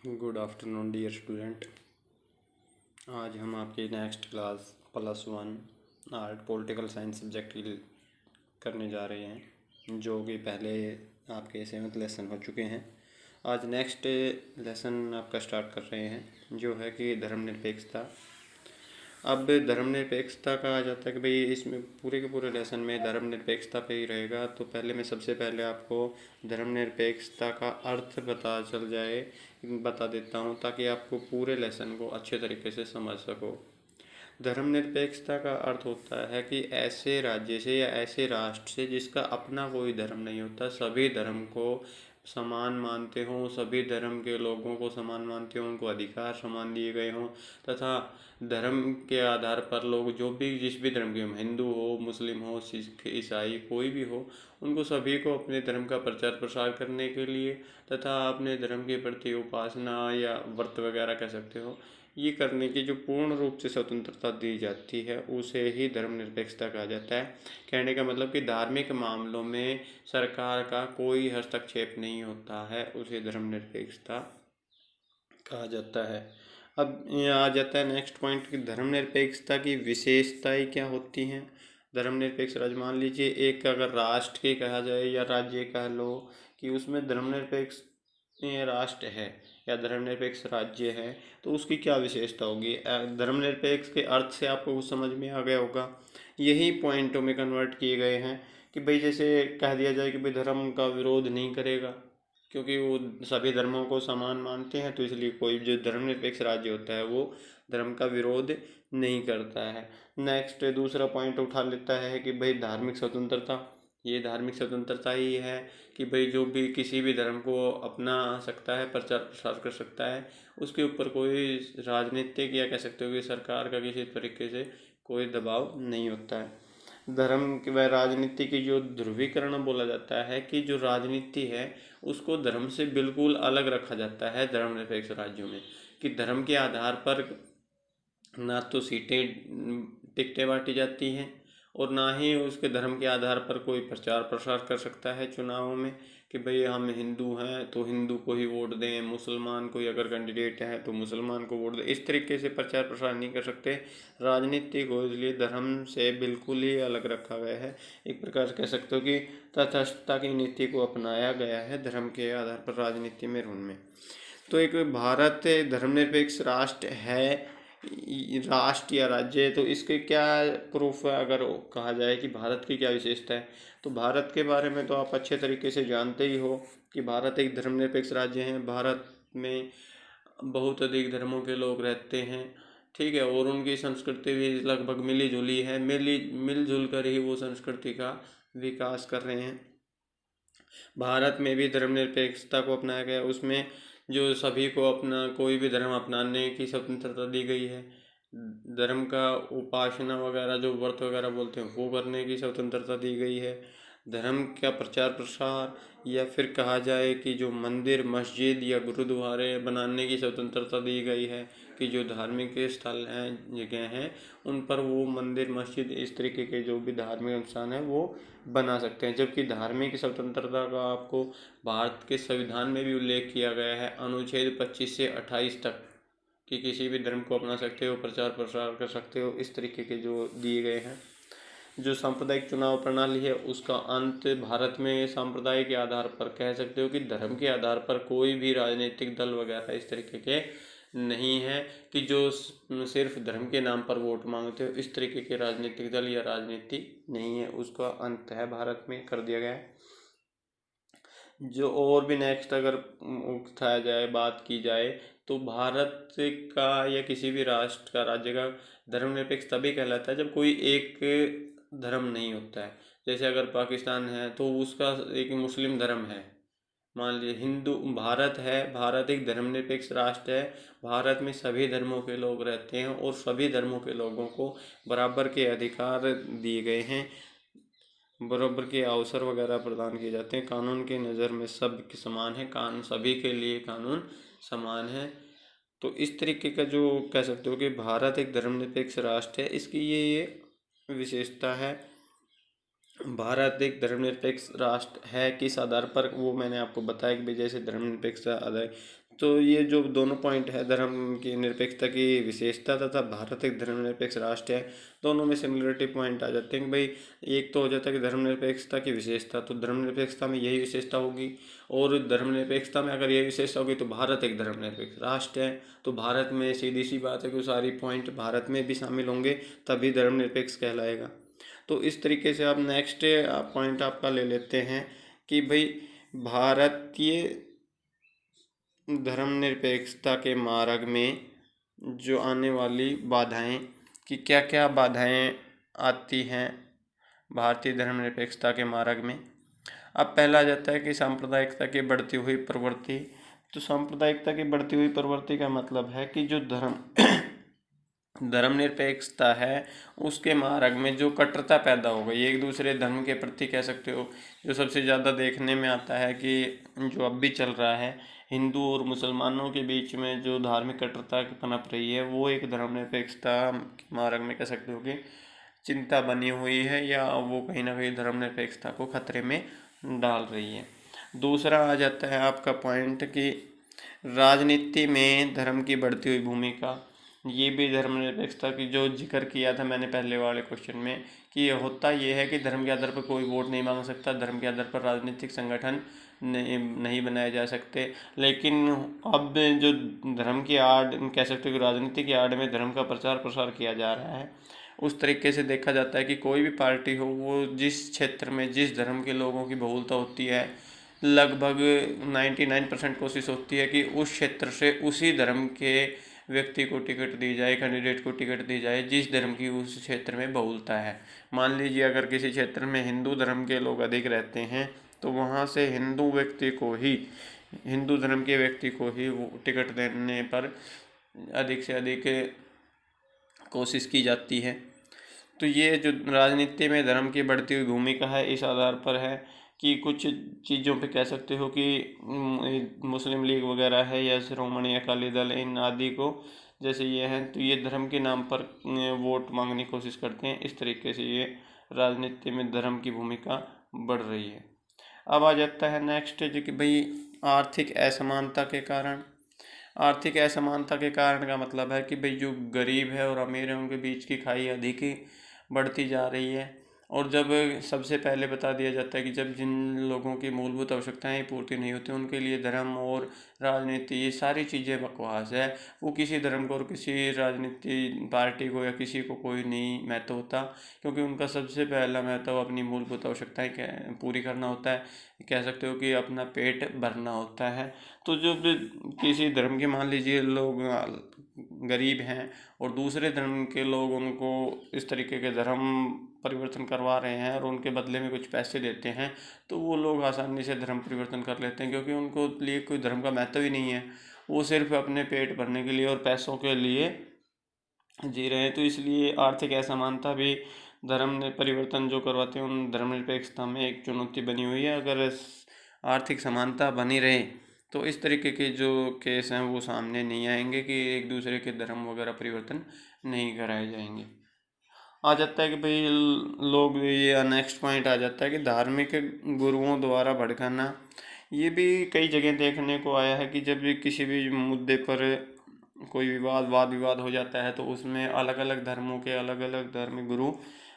Good afternoon dear student. आज हम आपकी next class +1 art political science subject की करने जा रहे हैं, जो कि पहले आपके 7th लेसन हो चुके हैं। आज नेक्स्ट लेसन आपका स्टार्ट कर रहे हैं, जो है कि धर्मनिरपेक्षता। अब धर्मनिरपेक्षता कहा जाता है कि भाई इसमें पूरे के पूरे लेसन में धर्मनिरपेक्षता पे ही रहेगा। तो पहले मैं सबसे पहले आपको धर्मनिरपेक्षता का अर्थ बता देता हूँ, ताकि आपको पूरे लेसन को अच्छे तरीके से समझ सको। धर्मनिरपेक्षता का अर्थ होता है कि ऐसे राज्य से या ऐसे राष्ट्र से जिसका अपना कोई धर्म नहीं होता, सभी धर्म को समान मानते हों, सभी धर्म के लोगों को समान मानते हों, उनको अधिकार समान दिए गए हों, तथा धर्म के आधार पर लोग जिस भी धर्म के हों, हिंदू हो, मुस्लिम हो, सिख, ईसाई, कोई भी हो, उनको सभी को अपने धर्म का प्रचार प्रसार करने के लिए तथा अपने धर्म के प्रति उपासना या व्रत वगैरह कह सकते हो, ये करने की जो पूर्ण रूप से स्वतंत्रता दी जाती है, उसे ही धर्मनिरपेक्षता कहा जाता है। कहने का मतलब कि धार्मिक मामलों में सरकार का कोई हस्तक्षेप नहीं होता है, उसे धर्मनिरपेक्षता कहा जाता है। अब यहाँ आ जाता है नेक्स्ट पॉइंट कि धर्मनिरपेक्षता की विशेषताएं क्या होती हैं। धर्मनिरपेक्ष राज्य, मान लीजिए एक अगर राष्ट्र की कहा जाए या राज्य कह लो कि उसमें धर्मनिरपेक्ष राष्ट्र है या धर्मनिरपेक्ष राज्य है, तो उसकी क्या विशेषता होगी। धर्मनिरपेक्ष के अर्थ से आपको कुछ समझ में आ गया होगा। यही पॉइंटों में कन्वर्ट किए गए हैं कि भाई जैसे कह दिया जाए कि भाई धर्म का विरोध नहीं करेगा, क्योंकि वो सभी धर्मों को समान मानते हैं, तो इसलिए कोई जो धर्मनिरपेक्ष राज्य होता है वो धर्म का विरोध नहीं करता है। नेक्स्ट दूसरा पॉइंट उठा लेता है कि भाई धार्मिक स्वतंत्रता। ये धार्मिक स्वतंत्रता ही है कि भाई जो भी किसी भी धर्म को अपना सकता है, प्रचार प्रसार कर सकता है, उसके ऊपर कोई राजनीतिक या कह सकते हो कि सरकार का किसी तरीके से कोई दबाव नहीं होता है। धर्म की व राजनीति की जो ध्रुवीकरण बोला जाता है कि जो राजनीति है उसको धर्म से बिल्कुल अलग रखा जाता है धर्मनिरपेक्ष राज्यों में, कि धर्म के आधार पर ना तो टिकटें बांटी जाती हैं और ना ही उसके धर्म के आधार पर कोई प्रचार प्रसार कर सकता है चुनावों में कि भाई हम हिंदू हैं तो हिंदू को ही वोट दें, मुसलमान कोई अगर कैंडिडेट है तो मुसलमान को वोट दें। इस तरीके से प्रचार प्रसार नहीं कर सकते। राजनीति को इसलिए धर्म से बिल्कुल ही अलग रखा गया है। एक प्रकार से कह सकते हो कि तटस्थता की नीति को अपनाया गया है धर्म के आधार पर राजनीति में उनमें। तो एक भारत धर्मनिरपेक्ष राष्ट्र है, राष्ट्र या राज्य, तो इसके क्या प्रूफ है अगर कहा जाए कि भारत की क्या विशेषता है। तो भारत के बारे में तो आप अच्छे तरीके से जानते ही हो कि भारत एक धर्मनिरपेक्ष राज्य है। भारत में बहुत अधिक धर्मों के लोग रहते हैं, ठीक है, और उनकी संस्कृति भी लगभग मिली जुली है, मिलजुल कर ही वो संस्कृति का विकास कर रहे हैं। भारत में भी धर्मनिरपेक्षता को अपनाया गया, उसमें जो सभी को अपना कोई भी धर्म अपनाने की स्वतंत्रता दी गई है। धर्म का उपासना वगैरह जो व्रत वगैरह बोलते हैं वो करने की स्वतंत्रता दी गई है। धर्म का प्रचार प्रसार या फिर कहा जाए कि जो मंदिर, मस्जिद या गुरुद्वारे बनाने की स्वतंत्रता दी गई है, कि जो धार्मिक स्थल हैं, जगह हैं, उन पर वो मंदिर, मस्जिद, इस तरीके के जो भी धार्मिक स्थान है वो बना सकते हैं। जबकि धार्मिक स्वतंत्रता का आपको भारत के संविधान में भी उल्लेख किया गया है, अनुच्छेद 25 से 28 तक, कि किसी भी धर्म को अपना सकते हो, प्रचार प्रसार कर सकते हो, इस तरीके के जो दिए गए हैं। जो सांप्रदायिक चुनाव प्रणाली है उसका अंत भारत में सांप्रदायिक के आधार पर कह सकते हो कि धर्म के आधार पर कोई भी राजनीतिक दल वगैरह इस तरीके के नहीं है कि जो सिर्फ धर्म के नाम पर वोट मांगते हो। इस तरीके के राजनीतिक दल या राजनीति नहीं है, उसका अंत है भारत में कर दिया गया है। जो और भी नेक्स्ट अगर उठाया जाए, बात की जाए, तो भारत का या किसी भी राष्ट्र का, राज्य का धर्मनिरपेक्ष तभी कहलाता है जब कोई एक धर्म नहीं होता है। जैसे अगर पाकिस्तान है तो उसका एक मुस्लिम धर्म है, मान लीजिए हिंदू भारत है, भारत एक धर्मनिरपेक्ष राष्ट्र है। भारत में सभी धर्मों के लोग रहते हैं और सभी धर्मों के लोगों को बराबर के अधिकार दिए गए हैं, बराबर के अवसर वगैरह प्रदान किए जाते हैं। कानून की नज़र में सब समान है, कानून सभी के लिए कानून समान है। तो इस तरीके का जो कह सकते हो कि भारत एक धर्मनिरपेक्ष राष्ट्र है, इसकी ये विशेषता है। भारत एक धर्मनिरपेक्ष राष्ट्र है किस आधार पर, वो मैंने आपको बताया कि जैसे धर्मनिरपेक्ष आधार तो ये जो दोनों पॉइंट है, धर्म की निरपेक्षता की विशेषता तथा भारत एक धर्मनिरपेक्ष राष्ट्र है, दोनों में सिमिलरिटी पॉइंट आ जाते हैं कि भाई एक तो हो जाता है कि धर्मनिरपेक्षता की विशेषता, तो धर्मनिरपेक्षता में यही विशेषता होगी, और धर्मनिरपेक्षता में अगर यही विशेषता होगी तो भारत एक धर्मनिरपेक्ष राष्ट्र है, तो भारत में सीधी सी बात है कि सारी पॉइंट भारत में भी शामिल होंगे तभी धर्मनिरपेक्ष कहलाएगा। तो इस तरीके से आप नेक्स्ट पॉइंट आपका ले लेते हैं कि भाई भारतीय धर्मनिरपेक्षता के मार्ग में जो आने वाली बाधाएं, कि क्या क्या बाधाएं आती हैं भारतीय धर्मनिरपेक्षता के मार्ग में। अब पहला आ जाता है कि सांप्रदायिकता की बढ़ती हुई प्रवृत्ति। तो सांप्रदायिकता की बढ़ती हुई प्रवृत्ति का मतलब है कि जो धर्मनिरपेक्षता है उसके मार्ग में जो कट्टरता पैदा हो गई एक दूसरे धर्म के प्रति, कह सकते हो, जो सबसे ज़्यादा देखने में आता है कि जो अब भी चल रहा है, हिंदू और मुसलमानों के बीच में जो धार्मिक कट्टरता पनप रही है, वो एक धर्मनिरपेक्षता के मार्ग में कह सकते हो कि चिंता बनी हुई है, या वो कहीं ना कहीं धर्मनिरपेक्षता को खतरे में डाल रही है। दूसरा आ जाता है आपका पॉइंट कि राजनीति में धर्म की बढ़ती हुई भूमिका। ये भी धर्मनिरपेक्षता की जो जिक्र किया था मैंने पहले वाले क्वेश्चन में, कि होता ये है कि धर्म के आधार पर कोई वोट नहीं मांग सकता, धर्म के आधार पर राजनीतिक संगठन नहीं बनाए जा सकते। लेकिन अब जो धर्म की आड़, कह सकते हो कि राजनीति की आड़ में धर्म का प्रचार प्रसार किया जा रहा है, उस तरीके से देखा जाता है कि कोई भी पार्टी हो, वो जिस क्षेत्र में जिस धर्म के लोगों की बहुलता होती है, लगभग 99% कोशिश होती है कि उस क्षेत्र से उसी धर्म के व्यक्ति को टिकट दी जाए, कैंडिडेट को टिकट दी जाए जिस धर्म की उस क्षेत्र में बहुलता है। मान लीजिए अगर किसी क्षेत्र में हिंदू धर्म के लोग अधिक रहते हैं, तो वहाँ से हिंदू धर्म के व्यक्ति को ही वो टिकट देने पर अधिक से अधिक कोशिश की जाती है। तो ये जो राजनीति में धर्म की बढ़ती हुई भूमिका है, इस आधार पर है कि कुछ चीज़ों पे कह सकते हो कि मुस्लिम लीग वगैरह है या श्रोमणी अकाली दल, इन आदि को जैसे ये हैं, तो ये धर्म के नाम पर वोट मांगने की कोशिश करते हैं। इस तरीके से ये राजनीति में धर्म की भूमिका बढ़ रही है। अब आ जाता है नेक्स्ट जो कि भाई आर्थिक असमानता के कारण। आर्थिक असमानता के कारण का मतलब है कि भाई जो गरीब है और अमीर है उनके बीच की खाई अधिक ही बढ़ती जा रही है। और जब सबसे पहले बता दिया जाता है कि जब जिन लोगों की मूलभूत आवश्यकताएं पूर्ति नहीं होती, उनके लिए धर्म और राजनीति ये सारी चीज़ें बकवास है। वो किसी धर्म को और किसी राजनीति पार्टी को या किसी को कोई नहीं महत्व होता, क्योंकि उनका सबसे पहला महत्व अपनी मूलभूत आवश्यकताएं पूरी करना होता है, कह सकते हो कि अपना पेट भरना होता है। तो जब किसी धर्म के, मान लीजिए लोग गरीब हैं और दूसरे धर्म के लोग उनको इस तरीके के धर्म परिवर्तन करवा रहे हैं और उनके बदले में कुछ पैसे देते हैं, तो वो लोग आसानी से धर्म परिवर्तन कर लेते हैं, क्योंकि उनको लिए कोई धर्म का महत्व ही नहीं है। वो सिर्फ अपने पेट भरने के लिए और पैसों के लिए जी रहे हैं। तो इसलिए आर्थिक असमानता भी धर्म परिवर्तन जो करवाते हैं उन धर्मनिरपेक्षता में एक चुनौती बनी हुई है। अगर आर्थिक समानता बनी रहे तो इस तरीके के जो केस हैं वो सामने नहीं आएंगे कि एक दूसरे के धर्म वगैरह परिवर्तन नहीं कराए जाएंगे। आ जाता है कि भाई लोग, ये नेक्स्ट पॉइंट आ जाता है कि धार्मिक गुरुओं द्वारा भड़काना। ये भी कई जगह देखने को आया है कि जब भी किसी भी मुद्दे पर कोई वाद विवाद हो जाता है, तो उसमें अलग अलग धर्मों के अलग अलग धार्मिक गुरु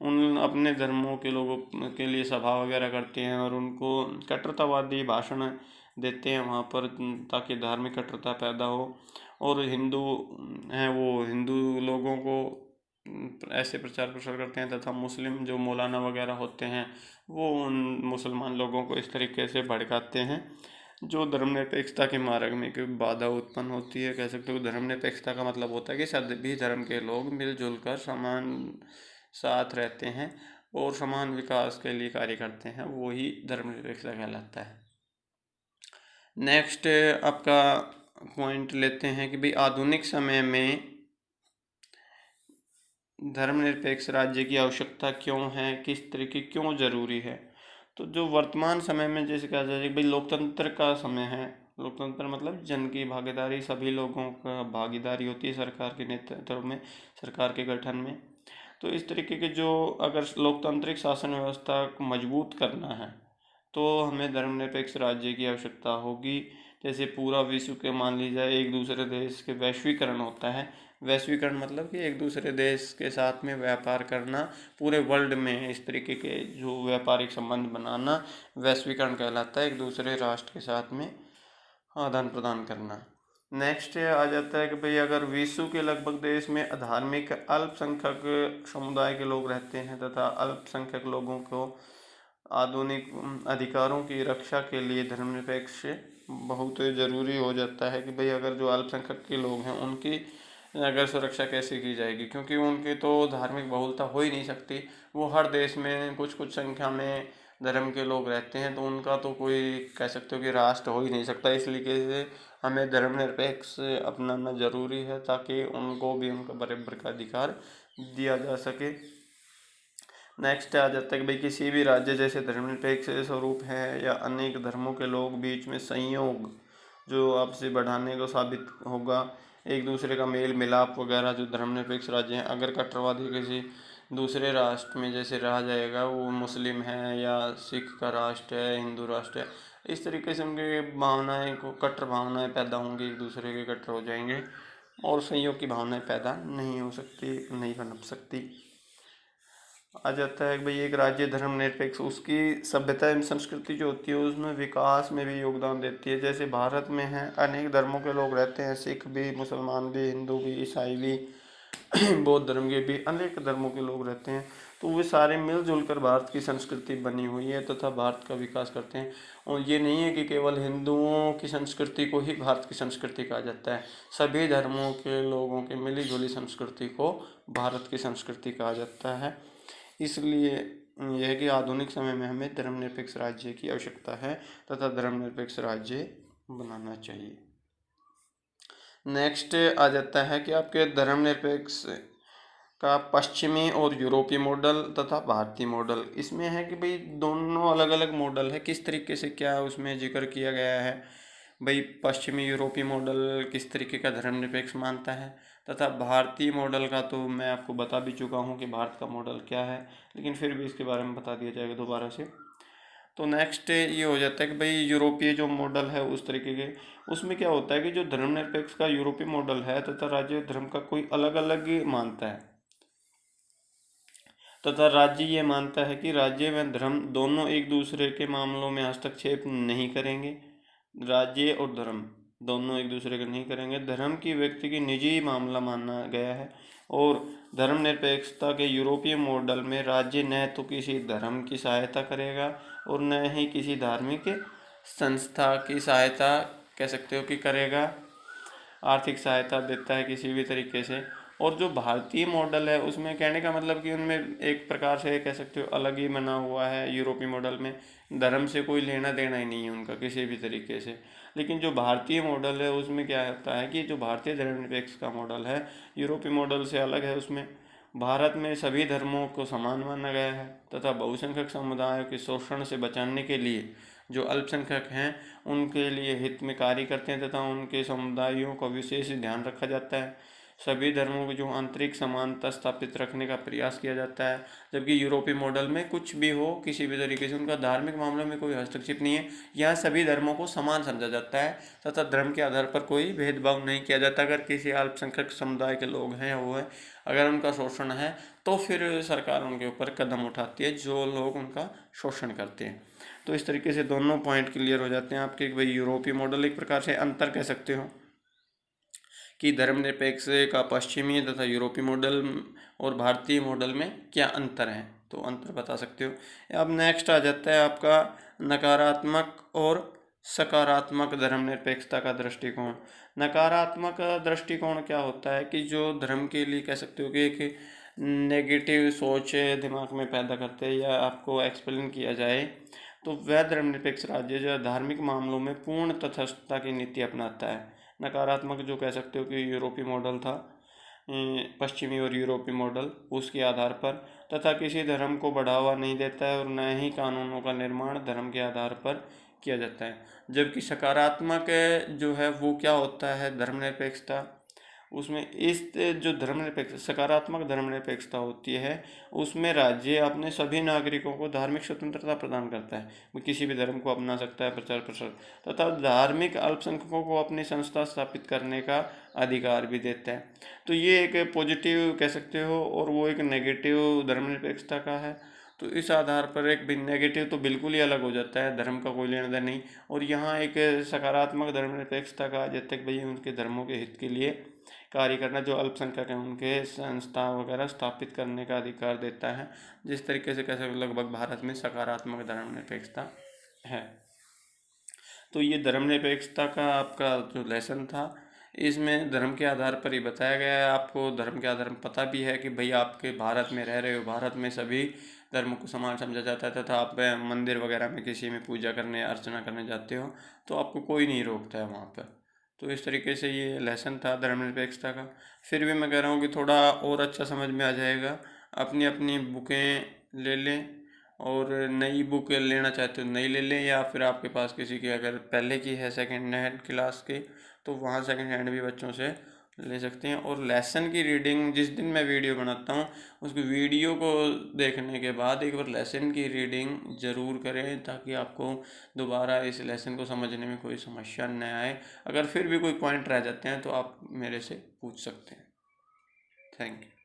उन अपने धर्मों के लोगों के लिए सभा वगैरह करते हैं और उनको कट्टरतावादी भाषण देते हैं वहाँ पर, ताकि धार्मिक कट्टरता पैदा हो। और हिंदू हैं वो हिंदू लोगों को ऐसे प्रचार प्रसार करते हैं, तथा मुस्लिम जो मौलाना वगैरह होते हैं वो उन मुसलमान लोगों को इस तरीके से भड़काते हैं, जो धर्मनिरपेक्षता के मार्ग में कोई बाधा उत्पन्न होती है। कह सकते हो धर्मनिरपेक्षता का मतलब होता है कि सभी धर्म के लोग मिलजुल कर समान साथ रहते हैं और समान विकास के लिए कार्य करते हैं, वही धर्मनिरपेक्षता कहलाता है। नेक्स्ट आपका पॉइंट लेते हैं कि भाई आधुनिक समय में धर्मनिरपेक्ष राज्य की आवश्यकता क्यों है, किस तरीके क्यों ज़रूरी है। तो जो वर्तमान समय में जैसे कहा जाए भाई लोकतंत्र का समय है, लोकतंत्र मतलब जन की भागीदारी, सभी लोगों का भागीदारी होती है सरकार के नेतृत्व में, सरकार के गठन में। तो इस तरीके के जो, अगर लोकतांत्रिक शासन व्यवस्था को मजबूत करना है तो हमें धर्मनिरपेक्ष राज्य की आवश्यकता होगी। जैसे पूरा विश्व के मान लीजिए एक दूसरे देश के वैश्वीकरण होता है। वैश्वीकरण मतलब कि एक दूसरे देश के साथ में व्यापार करना, पूरे वर्ल्ड में इस तरीके के जो व्यापारिक संबंध बनाना वैश्वीकरण कहलाता है, एक दूसरे राष्ट्र के साथ में आदान प्रदान करना। नेक्स्ट आ जाता है कि भाई अगर विश्व के लगभग देश में धार्मिक अल्पसंख्यक समुदाय के लोग रहते हैं तथा अल्पसंख्यक लोगों को आधुनिक अधिकारों की रक्षा के लिए धर्मनिरपेक्ष बहुत ज़रूरी हो जाता है कि भाई अगर जो अल्पसंख्यक के लोग हैं उनकी अगर सुरक्षा कैसे की जाएगी, क्योंकि उनकी तो धार्मिक बहुलता हो ही नहीं सकती। वो हर देश में कुछ कुछ संख्या में धर्म के लोग रहते हैं, तो उनका तो कोई कह सकते हो कि राष्ट्र हो ही नहीं सकता। इसलिए से हमें धर्मनिरपेक्ष अपनाना जरूरी है ताकि उनको भी उनका बराबर का अधिकार दिया जा सके। नेक्स्ट आ जाता है कि भाई किसी भी राज्य जैसे धर्मनिरपेक्ष स्वरूप है या अनेक धर्मों के लोग बीच में संयोग जो आपसे बढ़ाने को साबित होगा, एक दूसरे का मेल मिलाप वगैरह। जो धर्मनिरपेक्ष राज्य हैं, अगर कट्टरवादी किसी दूसरे राष्ट्र में जैसे रहा जाएगा, वो मुस्लिम है या सिख का राष्ट्र है, हिंदू राष्ट्र है, इस तरीके से उनके भावनाएं को कट्टर भावनाएं पैदा होंगी, एक दूसरे के कट्टर हो जाएंगे और संयोग की भावनाएं पैदा नहीं हो सकती, नहीं पनप सकती। आ जाता है कि भाई एक राज्य धर्मनिरपेक्ष उसकी सभ्यता एवं संस्कृति जो होती है उसमें विकास में भी योगदान देती है। जैसे भारत में है अनेक धर्मों के लोग रहते हैं, सिख भी, मुसलमान भी, हिंदू भी, ईसाई भी, बौद्ध धर्म के भी, अनेक धर्मों के लोग रहते हैं। तो वे सारे मिलजुल कर भारत की संस्कृति बनी हुई है तथा भारत का विकास करते हैं। और ये नहीं है कि केवल हिंदुओं की संस्कृति को ही भारत की संस्कृति कहा जाता है, सभी धर्मों के लोगों के मिली जुली संस्कृति को भारत की संस्कृति कहा जाता है। इसलिए यह है कि आधुनिक समय में हमें धर्मनिरपेक्ष राज्य की आवश्यकता है तथा धर्मनिरपेक्ष राज्य बनाना चाहिए। नेक्स्ट आ जाता है कि आपके धर्मनिरपेक्ष का पश्चिमी और यूरोपीय मॉडल तथा भारतीय मॉडल। इसमें है कि भाई दोनों अलग अलग मॉडल है, किस तरीके से क्या उसमें जिक्र किया गया है। भाई पश्चिमी यूरोपीय मॉडल किस तरीके का धर्मनिरपेक्ष मानता है तथा भारतीय मॉडल का तो मैं आपको बता भी चुका हूँ कि भारत का मॉडल क्या है, लेकिन फिर भी इसके बारे में बता दिया जाएगा दोबारा से। तो नेक्स्ट ये हो जाता है कि भाई यूरोपीय जो मॉडल है उस तरीके के, उसमें क्या होता है कि जो धर्मनिरपेक्ष का यूरोपीय मॉडल है तथा राज्य धर्म का कोई अलग अलग मानता है तथा राज्य ये मानता है कि राज्य व धर्म दोनों एक दूसरे के मामलों में हस्तक्षेप नहीं करेंगे। राज्य और धर्म दोनों एक दूसरे को नहीं करेंगे। धर्म की व्यक्ति की निजी मामला माना गया है और धर्मनिरपेक्षता के यूरोपीय मॉडल में राज्य न तो किसी धर्म की सहायता करेगा और न ही किसी धार्मिक संस्था की सहायता कह सकते हो कि करेगा, आर्थिक सहायता देता है किसी भी तरीके से। और जो भारतीय मॉडल है उसमें कहने का मतलब कि उनमें एक प्रकार से कह सकते हो अलग ही बना हुआ है। यूरोपीय मॉडल में धर्म से कोई लेना देना ही नहीं है उनका किसी भी तरीके से। लेकिन जो भारतीय मॉडल है उसमें क्या होता है कि जो भारतीय धर्मनिरपेक्ष का मॉडल है यूरोपीय मॉडल से अलग है। उसमें भारत में सभी धर्मों को समान माना गया है तथा बहुसंख्यक समुदायों के शोषण से बचाने के लिए जो अल्पसंख्यक हैं उनके लिए हित में कार्य करते हैं तथा उनके समुदायों का विशेष ध्यान रखा जाता है। सभी धर्मों को जो आंतरिक समानता स्थापित रखने का प्रयास किया जाता है, जबकि यूरोपीय मॉडल में कुछ भी हो किसी भी तरीके से उनका धार्मिक मामलों में कोई हस्तक्षेप नहीं है। यहाँ सभी धर्मों को समान समझा जाता है तथा धर्म के आधार पर कोई भेदभाव नहीं किया जाता। अगर किसी अल्पसंख्यक समुदाय के लोग हैं वो है, अगर उनका शोषण है तो फिर सरकार उनके ऊपर कदम उठाती है जो लोग उनका शोषण करते हैं। तो इस तरीके से दोनों पॉइंट क्लियर हो जाते हैं आपके। भाई यूरोपीय मॉडल एक प्रकार से अंतर कह सकते हो कि धर्मनिरपेक्ष का पश्चिमी तथा यूरोपीय मॉडल और भारतीय मॉडल में क्या अंतर है, तो अंतर बता सकते हो। अब नेक्स्ट आ जाता है आपका नकारात्मक और सकारात्मक धर्मनिरपेक्षता का दृष्टिकोण। नकारात्मक दृष्टिकोण क्या होता है कि जो धर्म के लिए कह सकते हो कि एक नेगेटिव सोच दिमाग में पैदा करते हैं या आपको एक्सप्लेन किया जाए तो वह धर्मनिरपेक्ष राज्य जो धार्मिक मामलों में पूर्ण तटस्थता की नीति अपनाता है। नकारात्मक जो कह सकते हो कि यूरोपीय मॉडल था, पश्चिमी और यूरोपीय मॉडल उसके आधार पर तथा किसी धर्म को बढ़ावा नहीं देता है और न ही कानूनों का निर्माण धर्म के आधार पर किया जाता है। जबकि सकारात्मक जो है वो क्या होता है धर्मनिरपेक्षता, उसमें इस जो धर्मनिरपेक्ष सकारात्मक धर्मनिरपेक्षता होती है उसमें राज्य अपने सभी नागरिकों को धार्मिक स्वतंत्रता प्रदान करता है। वो किसी भी धर्म को अपना सकता है, प्रचार प्रसार तथा धार्मिक अल्पसंख्यकों को अपनी संस्था स्थापित करने का अधिकार भी देता है। तो ये एक पॉजिटिव कह सकते हो और वो एक नेगेटिव धर्मनिरपेक्षता का है। तो इस आधार पर एक भी नेगेटिव तो बिल्कुल ही अलग हो जाता है, धर्म का कोई लेना देना नहीं। और यहाँ एक सकारात्मक धर्मनिरपेक्षता का जब तक भाई उनके धर्मों के हित के लिए कार्य करना, जो अल्पसंख्यक हैं उनके संस्था वगैरह स्थापित करने का अधिकार देता है। जिस तरीके से कैसे लगभग भारत में सकारात्मक धर्मनिरपेक्षता है। तो ये धर्मनिरपेक्षता का आपका जो लेसन था इसमें धर्म के आधार पर ही बताया गया है। आपको धर्म के आधार पर पता भी है कि भाई आपके भारत में रह रहे हो, भारत में सभी धर्म को समान समझा जाता है तथा आप मंदिर वगैरह में किसी में पूजा करने अर्चना करने जाते हो तो आपको कोई नहीं रोकता है वहाँ पर। तो इस तरीके से ये लेसन था धर्मनिरपेक्षता का। फिर भी मैं कह रहा हूँ कि थोड़ा और अच्छा समझ में आ जाएगा। अपनी अपनी बुकें ले लें और नई बुक लेना चाहते हो नई ले लें, या फिर आपके पास किसी की अगर पहले की है सेकंड हैंड क्लास के तो वहाँ सेकंड हैंड भी बच्चों से ले सकते हैं। और लेसन की रीडिंग जिस दिन मैं वीडियो बनाता हूँ उसकी वीडियो को देखने के बाद एक बार लेसन की रीडिंग ज़रूर करें ताकि आपको दोबारा इस लेसन को समझने में कोई समस्या न आए। अगर फिर भी कोई पॉइंट रह जाते हैं तो आप मेरे से पूछ सकते हैं। Thank you.